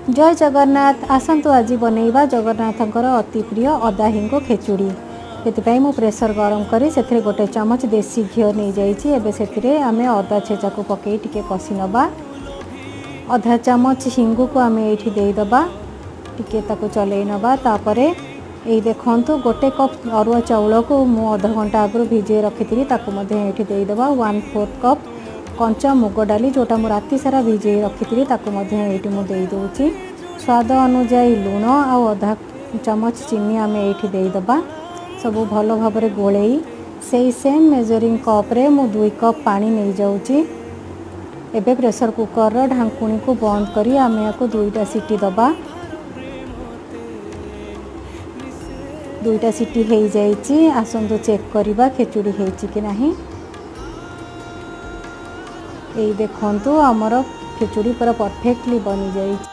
जय जगन्नाथ। आसतु आज बनैबा जगन्नाथंकर अति प्रिय अदा हिंगु खेचुड़ी। से मु प्रेसर गरम करी से गोटे चमच देसी घी नहीं जाइए। एबे से आमे अदा छेचा को पकई टिके कषि नबा। आधा चामच हिंगु को आमे एठी देई दबा, टिके ताको चलै नबा। तापरे एई देखंतु गोटे कप अरुआ चाउल को मु आधा घंटा आगु भिजे रखी ताको मध्ये एठी देई दबा। 1/4 कप कंचा मुग डाली जोटा मु राति सारा भिजे रखी ताको मध्ये एठी मु देई दोची। स्वाद अनुଯାयी लुण आउ आधा चामच चीनी आमे एठी देई दबा। सबू भल भाव गोलई से सेम मेजरिंग कप रे मु 2 कप पानी नहीं जाऊँगी। एबे प्रेशर कुकर ढांकुणी को बंद करी आमे याको 2टा सीटी दबा। 2टा सीटी हो जाइए। आसंतु चेक करबा खेचुड़ी होइछि कि नाही। एई देखंतु हमर खेचुड़ी पूरा परफेक्टली बनी जाइछि।